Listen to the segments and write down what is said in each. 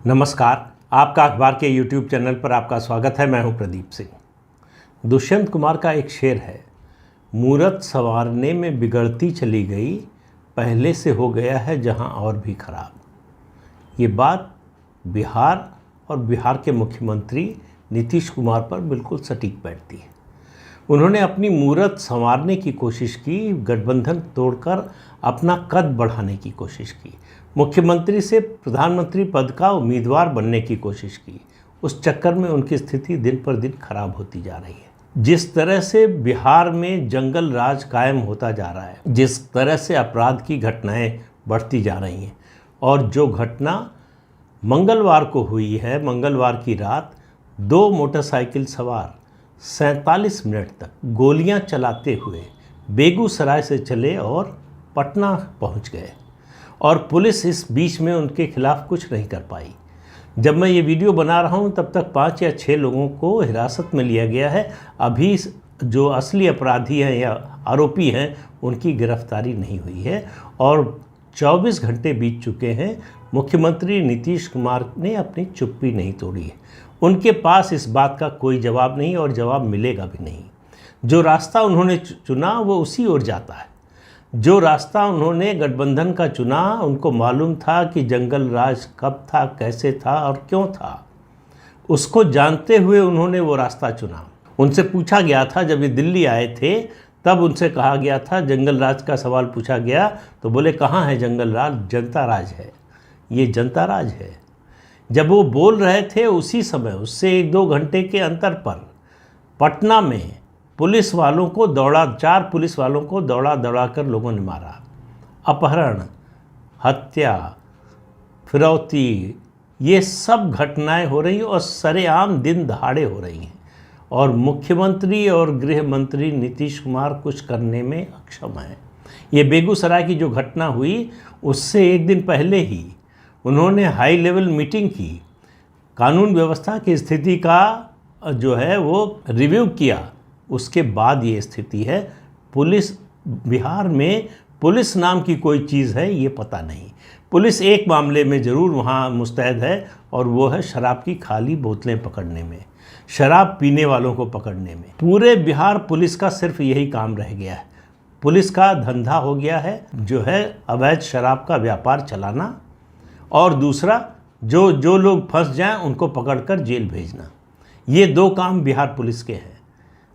नमस्कार। आपका अखबार के YouTube चैनल पर आपका स्वागत है। मैं हूं प्रदीप सिंह। दुष्यंत कुमार का एक शेर है, मूरत संवारने में बिगड़ती चली गई, पहले से हो गया है जहां और भी खराब। ये बात बिहार और बिहार के मुख्यमंत्री नीतीश कुमार पर बिल्कुल सटीक बैठती है। उन्होंने अपनी मूरत संवारने की कोशिश की, गठबंधन तोड़कर अपना कद बढ़ाने की कोशिश की, मुख्यमंत्री से प्रधानमंत्री पद का उम्मीदवार बनने की कोशिश की। उस चक्कर में उनकी स्थिति दिन पर दिन खराब होती जा रही है। जिस तरह से बिहार में जंगल राज कायम होता जा रहा है, जिस तरह से अपराध की घटनाएं बढ़ती जा रही हैं, और जो घटना मंगलवार को हुई है, मंगलवार की रात 2 मोटरसाइकिल सवार 47 मिनट तक गोलियां चलाते हुए बेगूसराय से चले और पटना पहुंच गए, और पुलिस इस बीच में उनके खिलाफ कुछ नहीं कर पाई। जब मैं ये वीडियो बना रहा हूँ तब तक 5 या 6 लोगों को हिरासत में लिया गया है। अभी जो असली अपराधी हैं या आरोपी हैं उनकी गिरफ्तारी नहीं हुई है, और 24 घंटे बीत चुके हैं। मुख्यमंत्री नीतीश कुमार ने अपनी चुप्पी नहीं तोड़ी है। उनके पास इस बात का कोई जवाब नहीं, और जवाब मिलेगा भी नहीं। जो रास्ता उन्होंने चुना वो उसी ओर जाता है। जो रास्ता उन्होंने गठबंधन का चुना, उनको मालूम था कि जंगल राज कब था, कैसे था और क्यों था। उसको जानते हुए उन्होंने वो रास्ता चुना। उनसे पूछा गया था, जब ये दिल्ली आए थे तब उनसे कहा गया था, जंगल राज का सवाल पूछा गया तो बोले कहाँ है जंगल राज, जनता राज है, ये जनता राज है। जब वो बोल रहे थे उसी समय, उससे 1-2 घंटे के अंतर पर पटना में पुलिस वालों को 4 पुलिस वालों को दौड़ा कर लोगों ने मारा। अपहरण, हत्या, फिरौती, ये सब घटनाएं हो रही हैं और सरेआम दिन दहाड़े हो रही हैं, और मुख्यमंत्री और गृह मंत्री नीतीश कुमार कुछ करने में अक्षम हैं। ये बेगूसराय की जो घटना हुई उससे 1 दिन पहले ही उन्होंने हाई लेवल मीटिंग की, कानून व्यवस्था की स्थिति का जो है वो रिव्यू किया। उसके बाद ये स्थिति है। पुलिस, बिहार में पुलिस नाम की कोई चीज़ है ये पता नहीं। पुलिस एक मामले में ज़रूर वहाँ मुस्तैद है, और वो है शराब की खाली बोतलें पकड़ने में, शराब पीने वालों को पकड़ने में। पूरे बिहार पुलिस का सिर्फ यही काम रह गया है। पुलिस का धंधा हो गया है जो है अवैध शराब का व्यापार चलाना, और दूसरा जो लोग फंस जाएं उनको पकड़कर जेल भेजना। ये 2 काम बिहार पुलिस के हैं।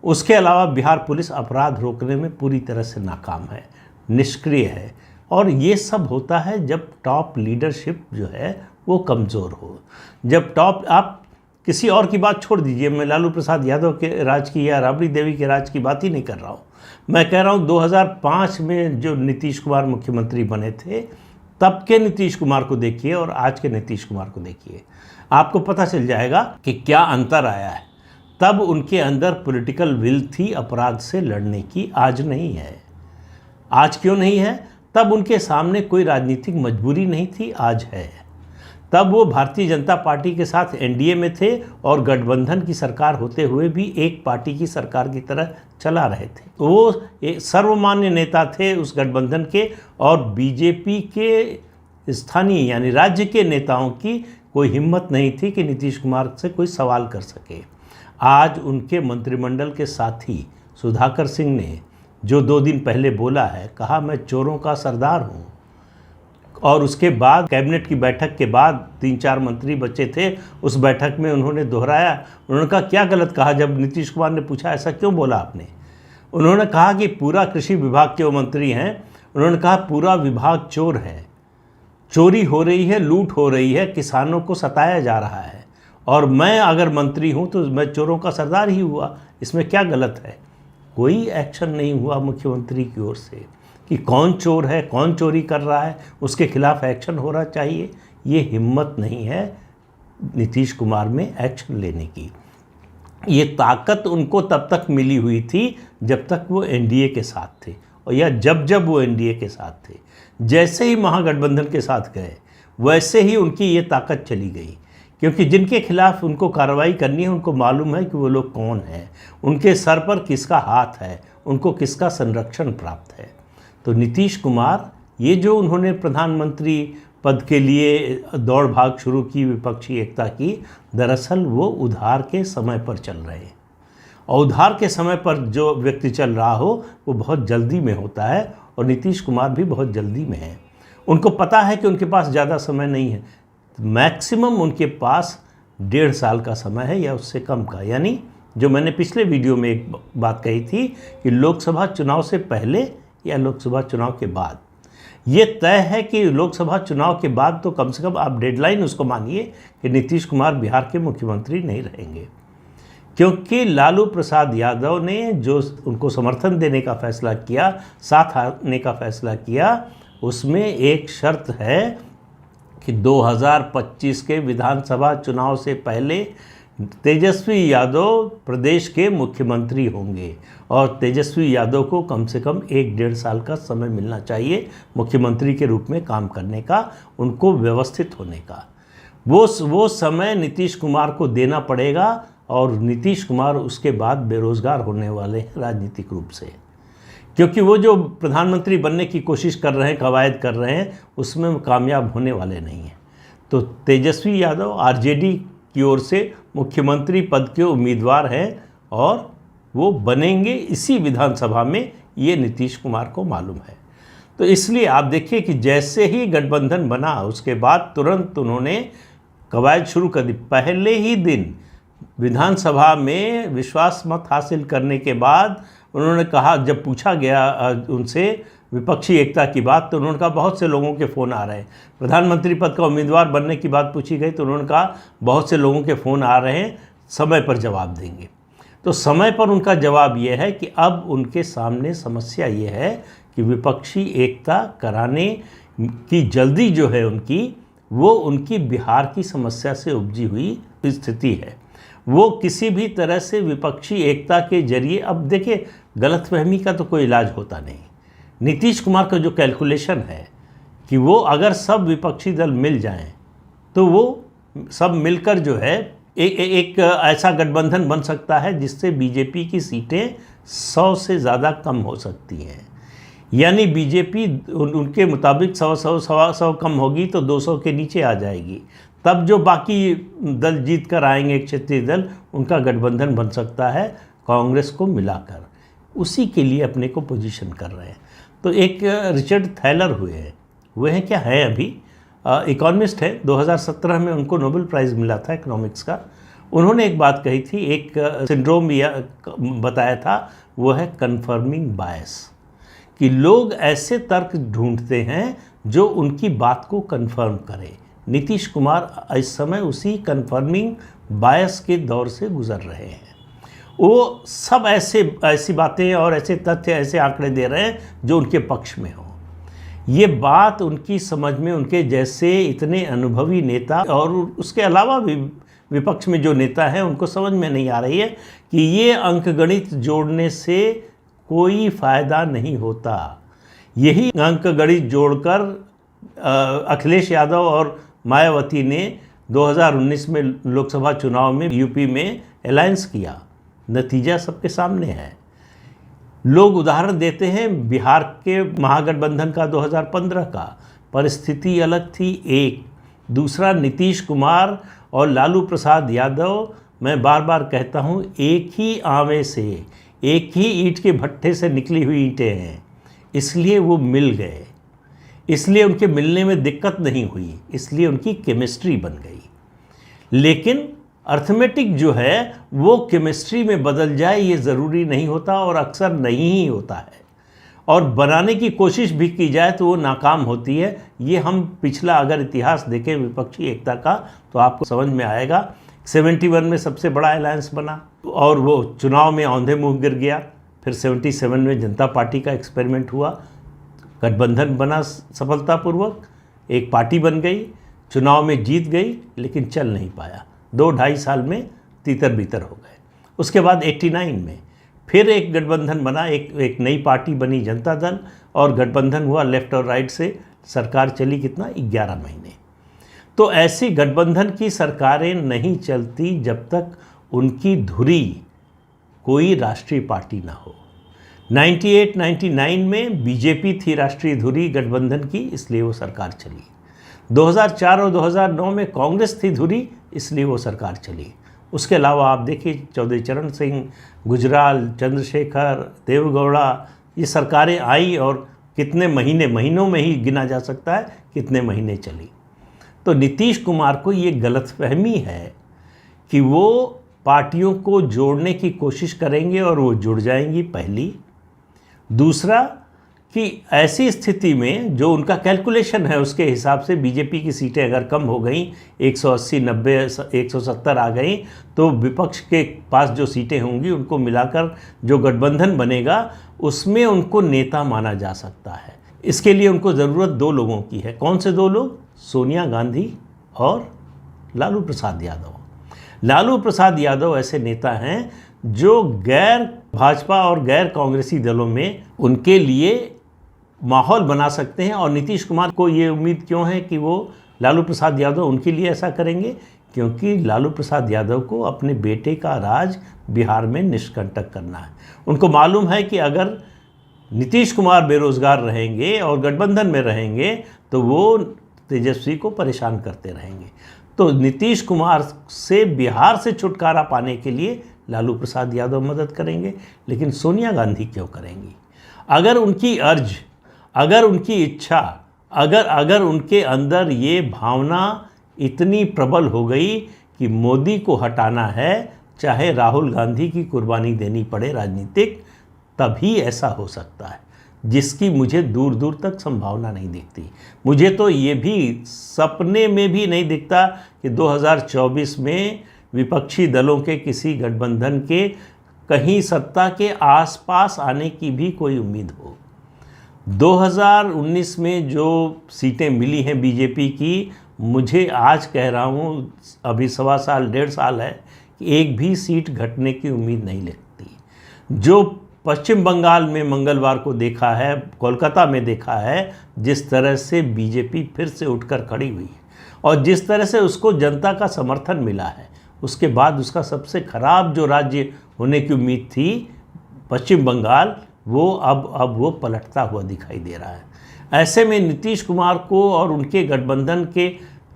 उसके अलावा बिहार पुलिस अपराध रोकने में पूरी तरह से नाकाम है, निष्क्रिय है। और ये सब होता है जब टॉप लीडरशिप जो है वो कमज़ोर हो। जब टॉप, आप किसी और की बात छोड़ दीजिए, मैं लालू प्रसाद यादव के राज की या राबड़ी देवी के राज की बात ही नहीं कर रहा हूँ। मैं कह रहा हूँ 2005 में जो नीतीश कुमार मुख्यमंत्री बने थे, तब के नीतीश कुमार को देखिए और आज के नीतीश कुमार को देखिए, आपको पता चल जाएगा कि क्या अंतर आया है। तब उनके अंदर पॉलिटिकल विल थी अपराध से लड़ने की, आज नहीं है। आज क्यों नहीं है? तब उनके सामने कोई राजनीतिक मजबूरी नहीं थी, आज है। तब वो भारतीय जनता पार्टी के साथ एनडीए में थे, और गठबंधन की सरकार होते हुए भी एक पार्टी की सरकार की तरह चला रहे थे। वो एक सर्वमान्य नेता थे उस गठबंधन के, और बीजेपी के स्थानीय यानी राज्य के नेताओं की कोई हिम्मत नहीं थी कि नीतीश कुमार से कोई सवाल कर सके। आज उनके मंत्रिमंडल के साथी सुधाकर सिंह ने जो 2 दिन पहले बोला है, कहा मैं चोरों का सरदार हूँ, और उसके बाद कैबिनेट की बैठक के बाद 3-4 मंत्री बचे थे, उस बैठक में उन्होंने दोहराया। उन्होंने कहा क्या गलत कहा? जब नीतीश कुमार ने पूछा ऐसा क्यों बोला आपने, उन्होंने कहा कि पूरा कृषि विभाग के वो मंत्री हैं, उन्होंने कहा पूरा विभाग चोर है, चोरी हो रही है, लूट हो रही है, किसानों को सताया जा रहा है, और मैं अगर मंत्री हूं तो मैं चोरों का सरदार ही हुआ, इसमें क्या गलत है? कोई एक्शन नहीं हुआ मुख्यमंत्री की ओर से कि कौन चोर है, कौन चोरी कर रहा है, उसके खिलाफ एक्शन होना चाहिए। ये हिम्मत नहीं है नीतीश कुमार में एक्शन लेने की। ये ताकत उनको तब तक मिली हुई थी जब तक वो एनडीए के साथ थे, और या जब वो एनडीए के साथ थे। जैसे ही महागठबंधन के साथ गए वैसे ही उनकी ये ताकत चली गई, क्योंकि जिनके खिलाफ उनको कार्रवाई करनी है उनको मालूम है कि वो लोग कौन हैं, उनके सर पर किसका हाथ है, उनको किसका संरक्षण प्राप्त है। तो नीतीश कुमार ये जो उन्होंने प्रधानमंत्री पद के लिए दौड़ भाग शुरू की विपक्षी एकता की, दरअसल वो उधार के समय पर चल रहे हैं। और उधार के समय पर जो व्यक्ति चल रहा हो वो बहुत जल्दी में होता है, और नीतीश कुमार भी बहुत जल्दी में है। उनको पता है कि उनके पास ज़्यादा समय नहीं है, मैक्सिमम उनके पास 1.5 साल का समय है या उससे कम का। यानी जो मैंने पिछले वीडियो में एक बात कही थी कि लोकसभा चुनाव से पहले या लोकसभा चुनाव के बाद, ये तय है कि लोकसभा चुनाव के बाद तो कम से कम आप डेडलाइन उसको मानिए कि नीतीश कुमार बिहार के मुख्यमंत्री नहीं रहेंगे, क्योंकि लालू प्रसाद यादव ने जो उनको समर्थन देने का फैसला किया, साथ आने का फैसला किया, उसमें एक शर्त है कि 2025 के विधानसभा चुनाव से पहले तेजस्वी यादव प्रदेश के मुख्यमंत्री होंगे, और तेजस्वी यादव को कम से कम 1-1.5 साल का समय मिलना चाहिए मुख्यमंत्री के रूप में काम करने का, उनको व्यवस्थित होने का। वो समय नीतीश कुमार को देना पड़ेगा, और नीतीश कुमार उसके बाद बेरोज़गार होने वाले हैं राजनीतिक रूप से, क्योंकि वो जो प्रधानमंत्री बनने की कोशिश कर रहे हैं, कवायद कर रहे हैं, उसमें वो कामयाब होने वाले नहीं हैं। तो तेजस्वी यादव आरजेडी की ओर से मुख्यमंत्री पद के उम्मीदवार हैं, और वो बनेंगे इसी विधानसभा में, ये नीतीश कुमार को मालूम है। तो इसलिए आप देखिए कि जैसे ही गठबंधन बना उसके बाद तुरंत उन्होंने कवायद शुरू कर दी। पहले ही दिन विधानसभा में विश्वास मत हासिल करने के बाद उन्होंने कहा, जब पूछा गया उनसे विपक्षी एकता की बात, तो उन्होंने कहा बहुत से लोगों के फ़ोन आ रहे हैं। प्रधानमंत्री पद का उम्मीदवार बनने की बात पूछी गई तो उन्होंने कहा बहुत से लोगों के फ़ोन आ रहे हैं, समय पर जवाब देंगे। तो समय पर उनका जवाब ये है कि अब उनके सामने समस्या ये है कि विपक्षी एकता कराने की जल्दी जो है उनकी, वो उनकी बिहार की समस्या से उपजी हुई स्थिति है। वो किसी भी तरह से विपक्षी एकता के जरिए, अब देखिए गलतफहमी का तो कोई इलाज होता नहीं। नीतीश कुमार का जो कैलकुलेशन है कि वो अगर सब विपक्षी दल मिल जाएं तो वो सब मिलकर जो है एक ऐसा गठबंधन बन सकता है जिससे बीजेपी की सीटें 100 से ज़्यादा कम हो सकती हैं। यानी बीजेपी उनके मुताबिक 100 कम होगी तो 200 के नीचे आ जाएगी। तब जो बाकी दल जीत कर आएंगे, क्षेत्रीय दल, उनका गठबंधन बन सकता है कांग्रेस को मिलाकर। उसी के लिए अपने को पोजीशन कर रहे हैं। तो एक रिचर्ड थैलर हुए हैं, वे हैं क्या है अभी इकोनॉमिस्ट है, 2017 में उनको नोबेल प्राइज़ मिला था इकोनॉमिक्स का। उन्होंने एक बात कही थी, एक सिंड्रोम बताया था, वो है कन्फर्मिंग बायस, कि लोग ऐसे तर्क ढूंढते हैं जो उनकी बात को कन्फर्म करें। नीतीश कुमार इस समय उसी कन्फर्मिंग बायस के दौर से गुजर रहे हैं। वो सब ऐसी बातें और ऐसे तथ्य, ऐसे आंकड़े दे रहे हैं जो उनके पक्ष में हो। ये बात उनकी समझ में, उनके जैसे इतने अनुभवी नेता और उसके अलावा भी विपक्ष में जो नेता हैं उनको समझ में नहीं आ रही है कि ये अंकगणित जोड़ने से कोई फ़ायदा नहीं होता। यही अंकगणित जोड़कर अखिलेश यादव और मायावती ने 2019 में लोकसभा चुनाव में यूपी में अलायंस किया। नतीजा सबके सामने है। लोग उदाहरण देते हैं बिहार के महागठबंधन का 2015 का, परिस्थिति अलग थी। एक दूसरा, नीतीश कुमार और लालू प्रसाद यादव, मैं बार बार कहता हूँ, एक ही आवे से, एक ही ईंट के भट्ठे से निकली हुई ईंटें हैं, इसलिए वो मिल गए, इसलिए उनके मिलने में दिक्कत नहीं हुई, इसलिए उनकी केमिस्ट्री बन गई। लेकिन अर्थमेटिक जो है वो केमिस्ट्री में बदल जाए ये ज़रूरी नहीं होता, और अक्सर नहीं ही होता है, और बनाने की कोशिश भी की जाए तो वो नाकाम होती है। ये हम पिछला अगर इतिहास देखें विपक्षी एकता का तो आपको समझ में आएगा। 71 में सबसे बड़ा अलायंस बना और वो चुनाव में औंधे मुँह गिर गया। फिर 77 में जनता पार्टी का एक्सपेरिमेंट हुआ, गठबंधन बना सफलतापूर्वक, एक पार्टी बन गई, चुनाव में जीत गई, लेकिन चल नहीं पाया। 2-2.5 साल में तीतर बीतर हो गए। उसके बाद 89 में फिर एक गठबंधन बना, एक नई पार्टी बनी जनता दल, और गठबंधन हुआ लेफ्ट और राइट से। सरकार चली कितना, 11 महीने। तो ऐसी गठबंधन की सरकारें नहीं चलती जब तक उनकी धुरी कोई राष्ट्रीय पार्टी ना हो। 98-99 में बीजेपी थी राष्ट्रीय धुरी गठबंधन की, इसलिए वो सरकार चली। 2004 और 2009 में कांग्रेस थी धुरी, इसलिए वो सरकार चली। उसके अलावा आप देखिए चौधरी चरण सिंह, गुजराल, चंद्रशेखर, देवगौड़ा, ये सरकारें आई और कितने महीनों में ही गिना जा सकता है कितने महीने चली। तो नीतीश कुमार को ये गलतफहमी है कि वो पार्टियों को जोड़ने की कोशिश करेंगे और वो जुड़ जाएंगी, पहली। दूसरा कि ऐसी स्थिति में जो उनका कैलकुलेशन है उसके हिसाब से बीजेपी की सीटें अगर कम हो गई, 180, 90, 170 आ गई, तो विपक्ष के पास जो सीटें होंगी उनको मिलाकर जो गठबंधन बनेगा उसमें उनको नेता माना जा सकता है। इसके लिए उनको ज़रूरत दो लोगों की है। कौन से दो लोग? सोनिया गांधी और लालू प्रसाद यादव। लालू प्रसाद यादव ऐसे नेता हैं जो गैर भाजपा और गैर कांग्रेसी दलों में उनके लिए माहौल बना सकते हैं। और नीतीश कुमार को ये उम्मीद क्यों है कि वो लालू प्रसाद यादव उनके लिए ऐसा करेंगे? क्योंकि लालू प्रसाद यादव को अपने बेटे का राज बिहार में निष्कंटक करना है। उनको मालूम है कि अगर नीतीश कुमार बेरोजगार रहेंगे और गठबंधन में रहेंगे तो वो तेजस्वी को परेशान करते रहेंगे। तो नीतीश कुमार से बिहार से छुटकारा पाने के लिए लालू प्रसाद यादव मदद करेंगे, लेकिन सोनिया गांधी क्यों करेंगी? अगर उनकी अर्ज, अगर उनकी इच्छा, अगर उनके अंदर ये भावना इतनी प्रबल हो गई कि मोदी को हटाना है, चाहे राहुल गांधी की कुर्बानी देनी पड़े राजनीतिक, तभी ऐसा हो सकता है, जिसकी मुझे दूर दूर तक संभावना नहीं दिखती। मुझे तो ये भी सपने में भी नहीं दिखता कि 2024 में विपक्षी दलों के किसी गठबंधन के कहीं सत्ता के आसपास आने की भी कोई उम्मीद हो। 2019 में जो सीटें मिली हैं बीजेपी की, मुझे आज कह रहा हूँ, अभी 1.25 साल 1.5 साल है, कि एक भी सीट घटने की उम्मीद नहीं लगती। जो पश्चिम बंगाल में मंगलवार को देखा है, कोलकाता में देखा है, जिस तरह से बीजेपी फिर से उठकर खड़ी हुई है और जिस तरह से उसको जनता का समर्थन मिला है, उसके बाद उसका सबसे खराब जो राज्य होने की उम्मीद थी पश्चिम बंगाल, वो अब वो पलटता हुआ दिखाई दे रहा है। ऐसे में नीतीश कुमार को और उनके गठबंधन के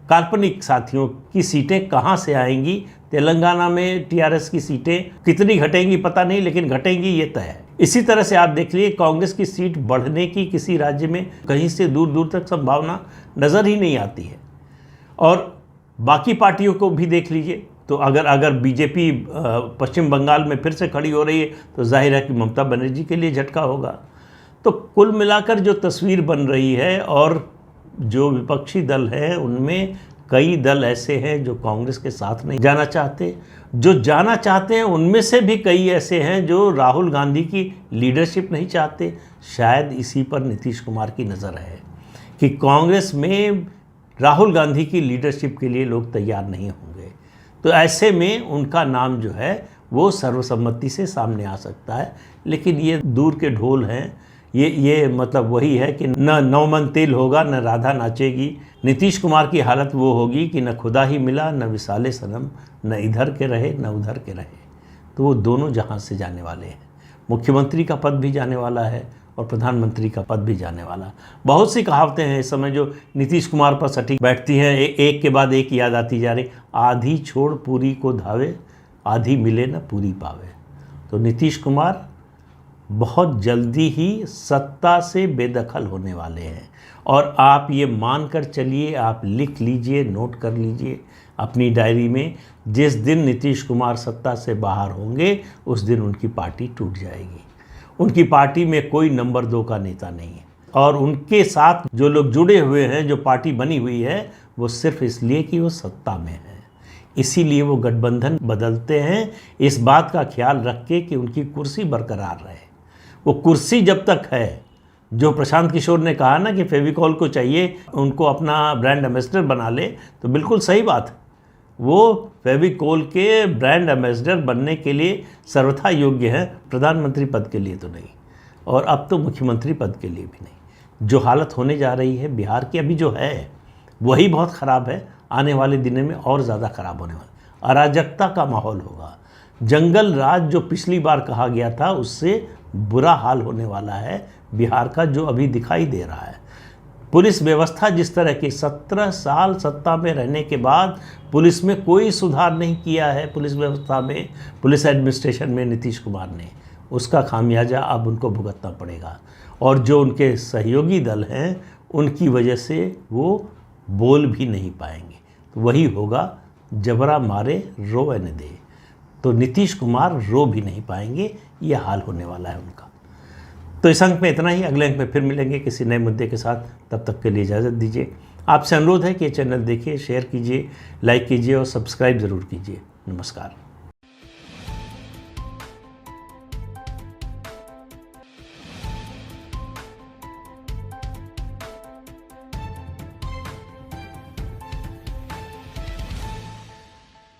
काल्पनिक साथियों की सीटें कहाँ से आएंगी? तेलंगाना में टीआरएस की सीटें कितनी घटेंगी पता नहीं, लेकिन घटेंगी ये तय है। इसी तरह से आप देख लीजिए, कांग्रेस की सीट बढ़ने की किसी राज्य में कहीं से दूर दूर तक संभावना नज़र ही नहीं आती है। और बाकी पार्टियों को भी देख लीजिए, तो अगर बीजेपी पश्चिम बंगाल में फिर से खड़ी हो रही है तो जाहिर है कि ममता बनर्जी के लिए झटका होगा। तो कुल मिलाकर जो तस्वीर बन रही है, और जो विपक्षी दल हैं उनमें कई दल ऐसे हैं जो कांग्रेस के साथ नहीं जाना चाहते, जो जाना चाहते हैं उनमें से भी कई ऐसे हैं जो राहुल गांधी की लीडरशिप नहीं चाहते। शायद इसी पर नीतीश कुमार की नज़र है कि कांग्रेस में राहुल गांधी की लीडरशिप के लिए लोग तैयार नहीं होंगे। तो ऐसे में उनका नाम जो है वो सर्वसम्मति से सामने आ सकता है। लेकिन ये दूर के ढोल हैं, ये मतलब वही है कि न 9 मन तेल होगा न राधा नाचेगी। नीतीश कुमार की हालत वो होगी कि न खुदा ही मिला न विसाले सनम, न इधर के रहे न उधर के रहे। तो वो दोनों जहां से जाने वाले हैं। मुख्यमंत्री का पद भी जाने वाला है और प्रधानमंत्री का पद भी जाने वाला। बहुत सी कहावतें हैं इस समय जो नीतीश कुमार पर सटीक बैठती हैं, एक के बाद एक याद आती जा रही। आधी छोड़ पूरी को धावे, आधी मिले न पूरी पावे। तो नीतीश कुमार बहुत जल्दी ही सत्ता से बेदखल होने वाले हैं। और आप ये मान कर चलिए, आप लिख लीजिए, नोट कर लीजिए अपनी डायरी में, जिस दिन नीतीश कुमार सत्ता से बाहर होंगे उस दिन उनकी पार्टी टूट जाएगी। उनकी पार्टी में कोई नंबर 2 का नेता नहीं है। और उनके साथ जो लोग जुड़े हुए हैं, जो पार्टी बनी हुई है, वो सिर्फ इसलिए कि वो सत्ता में है। इसीलिए वो गठबंधन बदलते हैं, इस बात का ख्याल रख के कि उनकी कुर्सी बरकरार रहे। वो कुर्सी जब तक है, जो प्रशांत किशोर ने कहा ना कि फेविकॉल को चाहिए उनको अपना ब्रांड एम्बेसडर बना ले, तो बिल्कुल सही बात है। वो फेविकॉल के ब्रांड एम्बेसडर बनने के लिए सर्वथा योग्य है, प्रधानमंत्री पद के लिए तो नहीं, और अब तो मुख्यमंत्री पद के लिए भी नहीं। जो हालत होने जा रही है बिहार की अभी जो है वही बहुत ख़राब है। आने वाले दिनों में और ज़्यादा ख़राब होने वाला, अराजकता का माहौल होगा। जंगल राज जो पिछली बार कहा गया था उससे बुरा हाल होने वाला है बिहार का, जो अभी दिखाई दे रहा है। पुलिस व्यवस्था जिस तरह की 17 साल सत्ता में रहने के बाद पुलिस में कोई सुधार नहीं किया है, पुलिस व्यवस्था में, पुलिस एडमिनिस्ट्रेशन में नीतीश कुमार ने, उसका खामियाजा अब उनको भुगतना पड़ेगा। और जो उनके सहयोगी दल हैं उनकी वजह से वो बोल भी नहीं पाएंगे। तो वही होगा, जबरा मारे रोवे न दे। तो नीतीश कुमार रो भी नहीं पाएंगे, ये हाल होने वाला है उनका। तो इस अंक में इतना ही। अगले अंक में फिर मिलेंगे किसी नए मुद्दे के साथ। तब तक के लिए इजाज़त दीजिए। आपसे अनुरोध है कि ये चैनल देखिए, शेयर कीजिए, लाइक कीजिए और सब्सक्राइब ज़रूर कीजिए। नमस्कार।